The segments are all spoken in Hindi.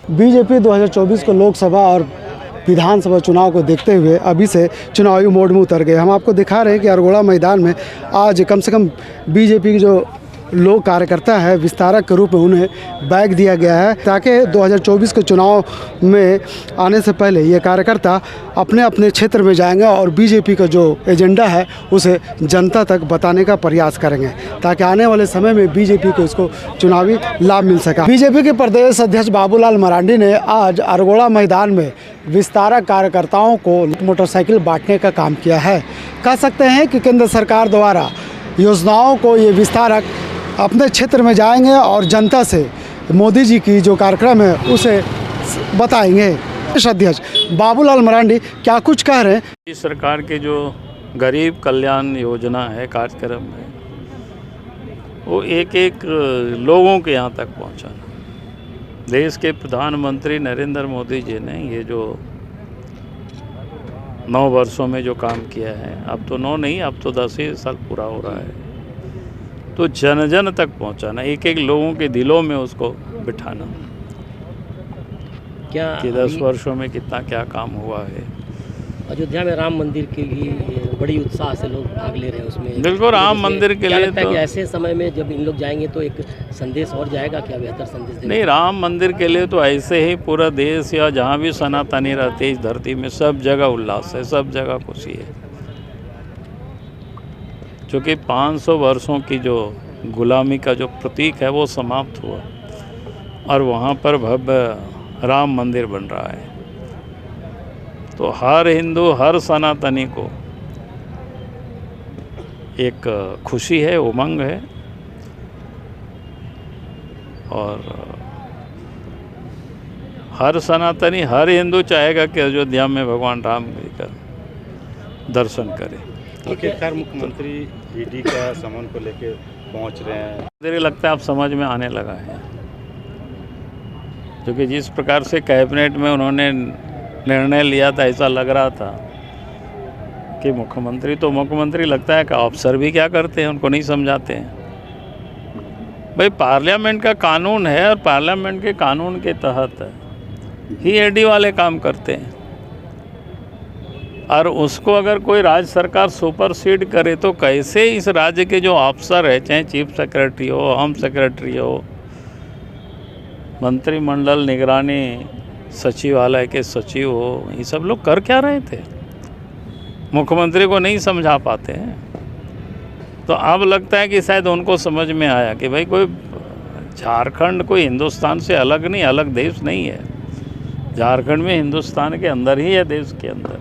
बीजेपी 2024 को लोकसभा और विधानसभा चुनाव को देखते हुए अभी से चुनावी मोड में उतर गए। हम आपको दिखा रहे हैं कि अरगोड़ा मैदान में आज कम से कम बीजेपी के जो लोग कार्यकर्ता है विस्तारक के रूप में उन्हें बैग दिया गया है ताकि 2024 के चुनाव में आने से पहले ये कार्यकर्ता अपने अपने क्षेत्र में जाएंगे और बीजेपी का जो एजेंडा है उसे जनता तक बताने का प्रयास करेंगे ताकि आने वाले समय में बीजेपी को इसको चुनावी लाभ मिल सका। बीजेपी के प्रदेश अध्यक्ष बाबूलाल मरांडी ने आज अरगोड़ा मैदान में विस्तारक कार्यकर्ताओं को मोटरसाइकिल बांटने का काम किया है। कह सकते हैं कि केंद्र सरकार द्वारा योजनाओं को ये विस्तारक अपने क्षेत्र में जाएंगे और जनता से मोदी जी की जो कार्यक्रम है उसे बताएंगे। अध्यक्ष बाबूलाल मरांडी क्या कुछ कह रहे हैं? इस सरकार के जो गरीब कल्याण योजना है, कार्यक्रम है, वो एक एक लोगों के यहाँ तक पहुँचाना। देश के प्रधानमंत्री नरेंद्र मोदी जी ने ये जो 9 वर्षों में जो काम किया है, अब तो 9 नहीं, अब तो 10 ही साल पूरा हो रहा है, तो जन जन तक पहुंचाना, एक एक लोगों के दिलों में उसको बिठाना क्या कि 10 वर्षों में कितना क्या काम हुआ है। अयोध्या में राम मंदिर के लिए बड़ी उत्साह से लोग भाग ले रहे हैं उसमें। बिल्कुल, राम मंदिर के लिए तो ऐसे समय में जब इन लोग जाएंगे तो एक संदेश और जाएगा, क्या बेहतर संदेश नहीं, राम मंदिर के लिए तो ऐसे ही पूरा देश या जहाँ भी सनातनी रहते हैं इस धरती में सब जगह उल्लास है, सब जगह खुशी है, क्योंकि 500 वर्षों की जो गुलामी का जो प्रतीक है वो समाप्त हुआ और वहाँ पर भव्य राम मंदिर बन रहा है। तो हर हिंदू, हर सनातनी को एक खुशी है, उमंग है और हर सनातनी, हर हिंदू चाहेगा कि अयोध्या में भगवान राम जी का दर्शन करे। आखिरकार मुख्यमंत्री ईडी का समन को लेकर पहुंच रहे हैं। मुझे लगता है अब समझ में आने लगा है, क्योंकि जिस प्रकार से कैबिनेट में उन्होंने निर्णय लिया था ऐसा लग रहा था कि मुख्यमंत्री तो मुख्यमंत्री लगता है कि अफसर भी क्या करते हैं, उनको नहीं समझाते हैं। भाई पार्लियामेंट का कानून है और पार्लियामेंट के कानून के तहत ही ईडी वाले काम करते हैं और उसको अगर कोई राज्य सरकार सुपरसीड करे तो कैसे इस राज्य के जो अफसर है, चाहे चीफ सेक्रेटरी हो, होम सेक्रेटरी हो, मंत्रिमंडल निगरानी सचिवालय के सचिव हो, ये सब लोग कर क्या रहे थे? मुख्यमंत्री को नहीं समझा पाते हैं। तो अब लगता है कि शायद उनको समझ में आया कि भाई कोई झारखंड कोई हिंदुस्तान से अलग नहीं, अलग देश नहीं है। झारखंड में हिंदुस्तान के अंदर ही है, देश के अंदर,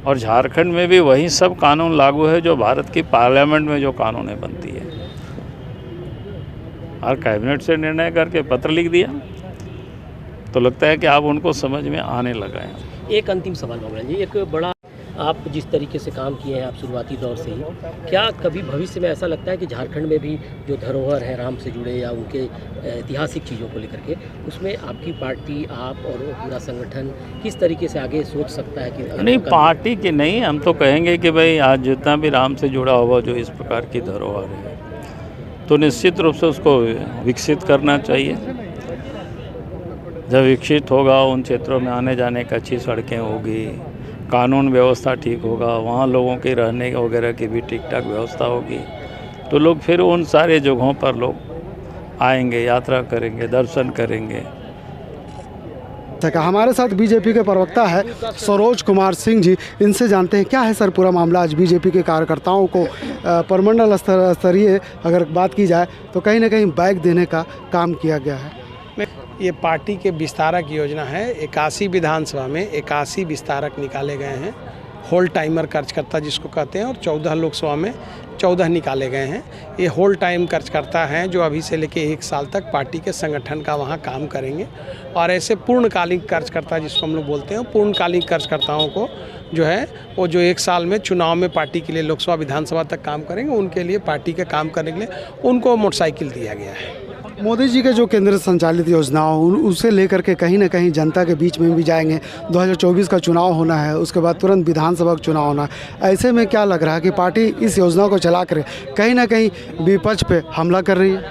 और झारखंड में भी वही सब कानून लागू है जो भारत की पार्लियामेंट में जो कानूनें बनती है। और कैबिनेट से निर्णय करके पत्र लिख दिया तो लगता है कि अब उनको समझ में आने लगा है। एक अंतिम सवाल बाबूलाल जी, एक बड़ा आप जिस तरीके से काम किए हैं आप शुरुआती दौर से ही, क्या कभी भविष्य में ऐसा लगता है कि झारखंड में भी जो धरोहर है राम से जुड़े या उनके ऐतिहासिक चीज़ों को लेकर के, उसमें आपकी पार्टी, आप और पूरा संगठन किस तरीके से आगे सोच सकता है? कि नहीं, पार्टी की नहीं, हम तो कहेंगे कि भाई आज जितना भी राम से जुड़ा हुआ जो इस प्रकार की धरोहर है तो निश्चित रूप से उसको विकसित करना चाहिए। जब विकसित होगा, उन क्षेत्रों में आने जाने की अच्छी सड़कें होगी, कानून व्यवस्था ठीक होगा, वहाँ लोगों के रहने वगैरह की भी ठीक ठाक व्यवस्था होगी, तो लोग फिर उन सारे जगहों पर लोग आएंगे, यात्रा करेंगे, दर्शन करेंगे। हमारे साथ बीजेपी के प्रवक्ता है सरोज कुमार सिंह जी, इनसे जानते हैं क्या है सर पूरा मामला। आज बीजेपी के कार्यकर्ताओं को प्रमंडल स्तरीय अगर बात की जाए तो कहीं ना कहीं बैग देने का काम किया गया है। ये पार्टी के विस्तारक योजना है। 81 विधानसभा में 81 विस्तारक निकाले गए हैं, होल टाइमर कार्यकर्ता जिसको कहते हैं, और 14 लोकसभा में 14 निकाले गए हैं। ये होल टाइम कार्यकर्ता हैं जो अभी से लेके 1 साल तक पार्टी के संगठन का वहाँ काम करेंगे। और ऐसे पूर्णकालिक कार्यकर्ता जिसको हम लोग बोलते हैं, पूर्णकालिक कार्यकर्ताओं को जो है वो जो 1 साल में चुनाव में पार्टी के लिए लोकसभा विधानसभा तक काम करेंगे, उनके लिए पार्टी के काम करने के लिए उनको मोटरसाइकिल दिया गया है। मोदी जी के जो केंद्र संचालित योजनाओं उसे लेकर के कहीं ना कहीं जनता के बीच में भी जाएंगे। 2024 का चुनाव होना है, उसके बाद तुरंत विधानसभा का चुनाव होना है। ऐसे में क्या लग रहा है कि पार्टी इस योजना को चला कर कहीं ना कहीं विपक्ष पे हमला कर रही है?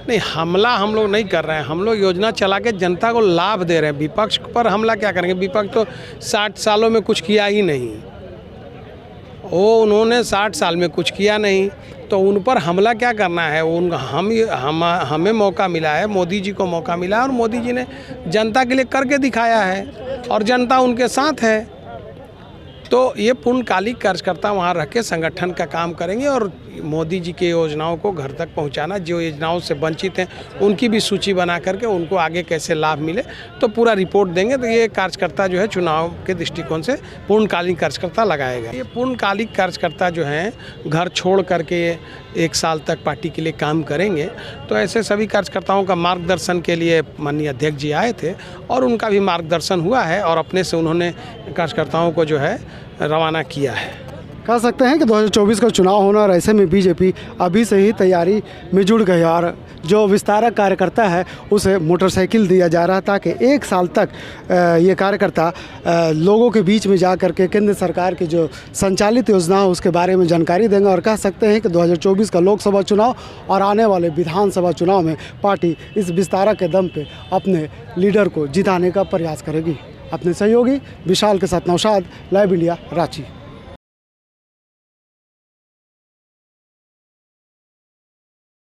नहीं, हमला हम लोग नहीं कर रहे हैं, हम लोग योजना चला के जनता को लाभ दे रहे हैं। विपक्ष पर हमला क्या करेंगे? विपक्ष तो 60 सालों में कुछ किया ही नहीं, उन्होंने 60 साल में कुछ किया नहीं, तो उन पर हमला क्या करना है? हमें मौका मिला है, मोदी जी को मौका मिला है, और मोदी जी ने जनता के लिए करके दिखाया है और जनता उनके साथ है। तो ये पूर्णकालिक कार्यकर्ता वहाँ रह के संगठन का काम करेंगे और मोदी जी की योजनाओं को घर तक पहुँचाना, जो योजनाओं से वंचित हैं उनकी भी सूची बना करके उनको आगे कैसे लाभ मिले तो पूरा रिपोर्ट देंगे। तो ये कार्यकर्ता जो है चुनाव के दृष्टिकोण से पूर्णकालिक कार्यकर्ता लगाएगा। ये पूर्णकालिक कार्यकर्ता जो हैं घर छोड़ करके 1 साल तक पार्टी के लिए काम करेंगे। तो ऐसे सभी कार्यकर्ताओं का मार्गदर्शन के लिए माननीय अध्यक्ष जी आए थे और उनका भी मार्गदर्शन हुआ है और अपने से उन्होंने कार्यकर्ताओं को जो है रवाना किया है। कह सकते हैं कि 2024 का चुनाव होना और ऐसे में बीजेपी अभी से ही तैयारी में जुड़ गई और जो विस्तारक कार्यकर्ता है उसे मोटरसाइकिल दिया जा रहा ताकि 1 साल तक ये कार्यकर्ता लोगों के बीच में जा कर के केंद्र सरकार की जो संचालित योजना है उसके बारे में जानकारी देंगे। और कह सकते हैं कि 2024 का लोकसभा चुनाव और आने वाले विधानसभा चुनाव में पार्टी इस विस्तारक के दम पे अपने लीडर को जिताने का प्रयास करेगी। अपने सहयोगी विशाल के साथ नौशाद, लाइव इंडिया, रांची।